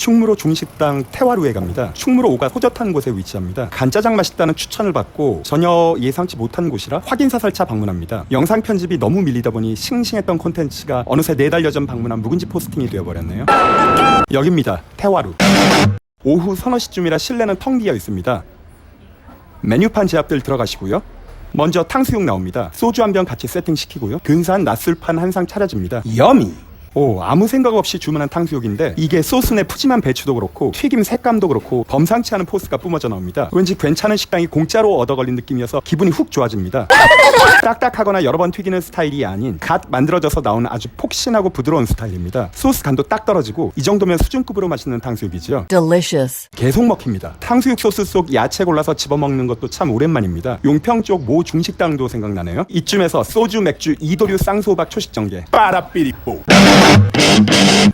충무로 중식당 태화루에 갑니다. 충무로 5가 호젓한 곳에 위치합니다. 간짜장 맛있다는 추천을 받고 전혀 예상치 못한 곳이라 확인사설차 방문합니다. 영상 편집이 너무 밀리다 보니 싱싱했던 콘텐츠가 어느새 4달 전 방문한 묵은지 포스팅이 되어버렸네요. 여기입니다. 태화루. 오후 서너 시쯤이라 실내는 텅 비어 있습니다. 메뉴판 제압들 들어가시고요. 먼저 탕수육 나옵니다. 소주 한 병 같이 세팅시키고요. 근사한 낮술판 한 상 차려집니다. 여미! 오, 아무 생각 없이 주문한 탕수육인데 이게 소스 내 푸짐한 배추도 그렇고 튀김 색감도 그렇고 범상치 않은 포스가 뿜어져 나옵니다. 왠지 괜찮은 식당이 공짜로 얻어걸린 느낌이어서 기분이 훅 좋아집니다. 딱딱하거나 여러 번 튀기는 스타일이 아닌 갓 만들어져서 나오는 아주 폭신하고 부드러운 스타일입니다. 소스 간도 딱 떨어지고 이 정도면 수준급으로 맛있는 탕수육이죠. Delicious. 계속 먹힙니다. 탕수육 소스 속 야채 골라서 집어먹는 것도 참 오랜만입니다. 용평 쪽 모 중식당도 생각나네요. 이쯤에서 소주, 맥주, 이도류 쌍수호박 초식전개 빠라삐리뽀.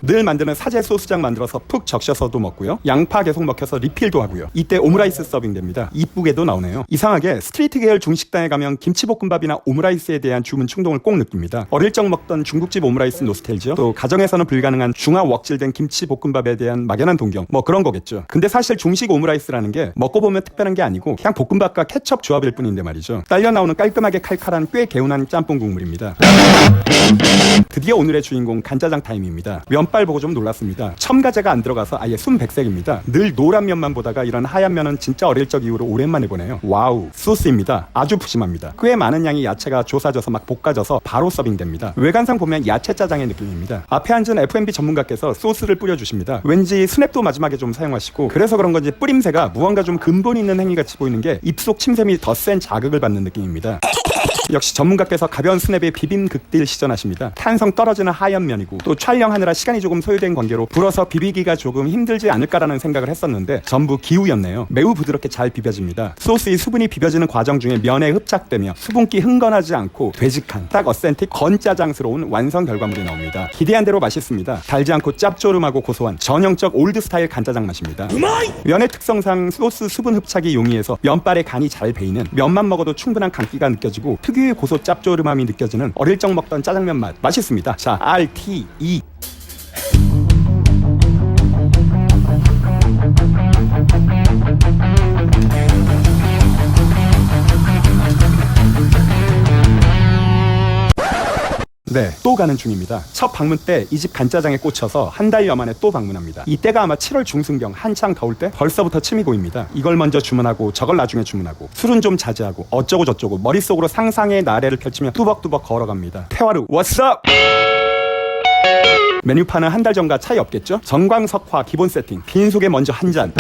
늘 만드는 사제 소스장 만들어서 푹 적셔서도 먹고요. 양파 계속 먹혀서 리필도 하고요. 이때 오므라이스 서빙됩니다. 이쁘게도 나오네요. 이상하게 스트리트 계열 중식당에 가면 김치볶음밥이나 오므라이스에 대한 주문 충동을 꼭 느낍니다. 어릴 적 먹던 중국집 오므라이스 노스텔지요. 또 가정에서는 불가능한 중화 웍질된 김치볶음밥에 대한 막연한 동경, 뭐 그런 거겠죠. 근데 사실 중식 오므라이스라는 게 먹고 보면 특별한 게 아니고 그냥 볶음밥과 케첩 조합일 뿐인데 말이죠. 딸려 나오는 깔끔하게 칼칼한 꽤 개운한 짬뽕 국물입니다. 드디어 오늘의 주인공 간짜장 타임입니다. 면발 보고 좀 놀랐습니다. 첨가제가 안 들어가서 아예 순백색입니다. 늘 노란 면만 보다가 이런 하얀 면은 진짜 어릴 적 이후로 오랜만에 보네요. 와우, 소스입니다. 아주 푸짐합니다. 꽤 많은 양의 야채가 조사져서 막 볶아져서 바로 서빙됩니다. 외관상 보면 야채 짜장의 느낌입니다. 앞에 앉은 F&B 전문가께서 소스를 뿌려주십니다. 왠지 스냅도 마지막에 좀 사용하시고 그래서 그런 건지 뿌림새가 무언가 좀 근본 있는 행위같이 보이는 게 입속 침샘이 더 센 자극을 받는 느낌입니다. 역시 전문가께서 가벼운 스냅에 비빔 극딜 시전하십니다. 탄성 떨어지는 하얀 면이고 또 촬영하느라 시간이 조금 소요된 관계로 불어서 비비기가 조금 힘들지 않을까라는 생각을 했었는데 전부 기우였네요. 매우 부드럽게 잘 비벼집니다. 소스의 수분이 비벼지는 과정 중에 면에 흡착되며 수분기 흥건하지 않고 되직한 딱 어센틱 건짜장스러운 완성 결과물이 나옵니다. 기대한 대로 맛있습니다. 달지 않고 짭조름하고 고소한 전형적 올드 스타일 간짜장 맛입니다. 면의 특성상 소스 수분 흡착이 용이해서 면발에 간이 잘 배이는 면만 먹어도 충분한 감기가 느껴지고 특유의 고소 짭조름함이 느껴지는 어릴 적 먹던 짜장면 맛 맛있습니다. 자, RTE. 네, 또 가는 중입니다. 첫 방문 때 이 집 간짜장에 꽂혀서 한 달여 만에 또 방문합니다. 이때가 아마 7월 중순경 한창 더울 때 벌써부터 침이 고입니다. 이걸 먼저 주문하고 저걸 나중에 주문하고 술은 좀 자제하고 어쩌고 저쩌고 머릿속으로 상상의 나래를 펼치며 뚜벅뚜벅 걸어갑니다. 태화루 What's up? 메뉴판은 한 달 전과 차이 없겠죠? 정광석화 기본 세팅, 빈속에 먼저 한 잔.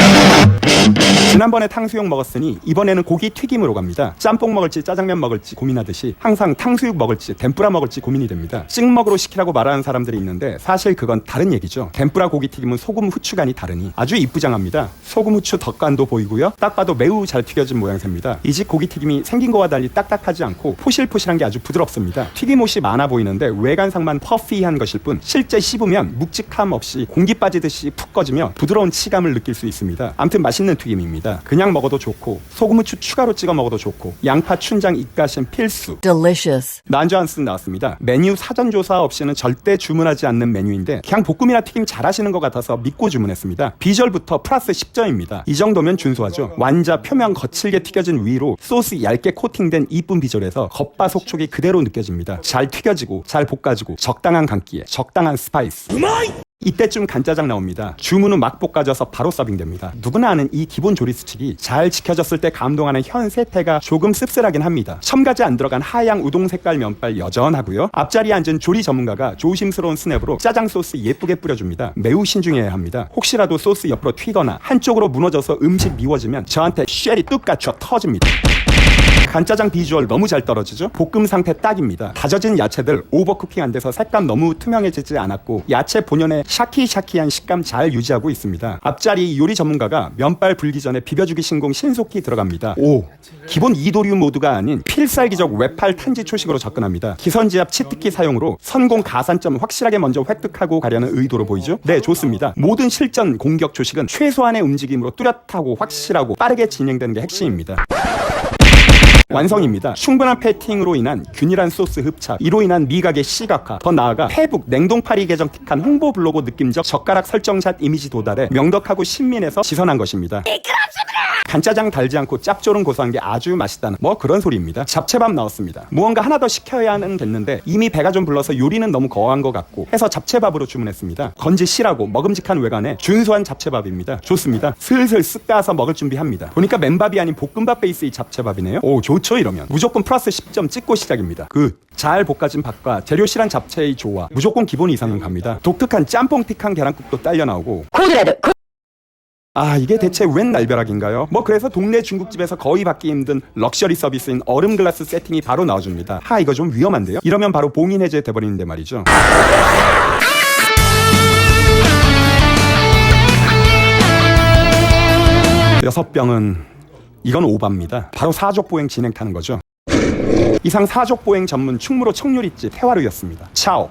지난번에 탕수육 먹었으니 이번에는 고기 튀김으로 갑니다. 짬뽕 먹을지 짜장면 먹을지 고민하듯이 항상 탕수육 먹을지 덴뿌라 먹을지 고민이 됩니다. 찍먹으로 시키라고 말하는 사람들이 있는데 사실 그건 다른 얘기죠. 덴뿌라 고기 튀김은 소금 후추간이 다르니 아주 이쁘장합니다. 소금 후추 덧간도 보이고요. 딱 봐도 매우 잘 튀겨진 모양새입니다. 이 집 고기 튀김이 생긴 거와 달리 딱딱하지 않고 포실포실한 게 아주 부드럽습니다. 튀김옷이 많아 보이는데 외관상만 퍼피한 것일 뿐 실제 씹으면 묵직함 없이 공기 빠지듯이 푹 꺼지며 부드러운 치감을 느낄 수 있습니다. 암튼 맛있는 튀김입니다. 그냥 먹어도 좋고 소금 후추 추가로 찍어 먹어도 좋고 양파 춘장 입가심 필수. Delicious. 난저한슨 나왔습니다. 메뉴 사전 조사 없이는 절대 주문하지 않는 메뉴인데 그냥 볶음이나 튀김 잘하시는 것 같아서 믿고 주문했습니다. 비주얼부터 플러스 10점입니다. 이 정도면 준수하죠. 완자 표면 거칠게 튀겨진 위로 소스 얇게 코팅된 이쁜 비주얼에서 겉바속촉이 그대로 느껴집니다. 잘 튀겨지고 잘 볶아지고 적당한 감기에 적당한 스파이스. 이때쯤 간짜장 나옵니다. 주문은 막 볶아져서 바로 서빙됩니다. 누구나 아는 이 기본 조리 수칙이 잘 지켜졌을 때 감동하는 현 세태가 조금 씁쓸하긴 합니다. 첨가제 안 들어간 하양 우동 색깔 면발 여전하고요. 앞자리에 앉은 조리 전문가가 조심스러운 스냅으로 짜장 소스 예쁘게 뿌려줍니다. 매우 신중해야 합니다. 혹시라도 소스 옆으로 튀거나 한쪽으로 무너져서 음식 미워지면 저한테 쉘이 뚝 갇혀 터집니다. 간짜장 비주얼 너무 잘 떨어지죠? 볶음 상태 딱입니다. 다져진 야채들 오버쿠킹 안 돼서 색감 너무 투명해지지 않았고 야채 본연의 샤키샤키한 식감 잘 유지하고 있습니다. 앞자리 요리 전문가가 면발 불기 전에 비벼주기 신공 신속히 들어갑니다. 오, 기본 이도류 모드가 아닌 필살기적 외팔 탄지 초식으로 접근합니다. 기선제압 치트키 사용으로 선공 가산점 확실하게 먼저 획득하고 가려는 의도로 보이죠? 네, 좋습니다. 모든 실전 공격 조식은 최소한의 움직임으로 뚜렷하고 확실하고 빠르게 진행되는 게 핵심입니다. 완성입니다. 충분한 패팅으로 인한 균일한 소스 흡착, 이로 인한 미각의 시각화, 더 나아가 페북 냉동파리 계정 특한 홍보 블로그 느낌적 젓가락 설정샷 이미지 도달에 명덕하고 신민해서 지선한 것입니다. 간짜장 달지 않고 짭조름 고소한 게 아주 맛있다는 뭐 그런 소리입니다. 잡채밥 나왔습니다. 무언가 하나 더 시켜야는 됐는데 이미 배가 좀 불러서 요리는 너무 거한 것 같고 해서 잡채밥으로 주문했습니다. 건지 실하고 먹음직한 외관에 준수한 잡채밥입니다. 좋습니다. 슬슬 쓱 까서 먹을 준비합니다. 보니까 맨밥이 아닌 볶음밥 베이스의 잡채밥이네요. 오, 좋죠. 이러면 무조건 플러스 10점 찍고 시작입니다. 잘 볶아진 밥과 재료 실한 잡채의 조화, 무조건 기본 이상은 갑니다. 독특한 짬뽕틱한 계란국도 딸려 나오고 이게 대체 웬 날벼락인가요? 뭐 그래서 동네 중국집에서 거의 받기 힘든 럭셔리 서비스인 얼음 글라스 세팅이 바로 나와줍니다. 이거 좀 위험한데요? 이러면 바로 봉인 해제 돼버리는데 말이죠. 6병은 이건 오바입니다. 바로 사족보행 진행타는 거죠. 이상 사족보행 전문 충무로 청요리집 해화루였습니다. 차오.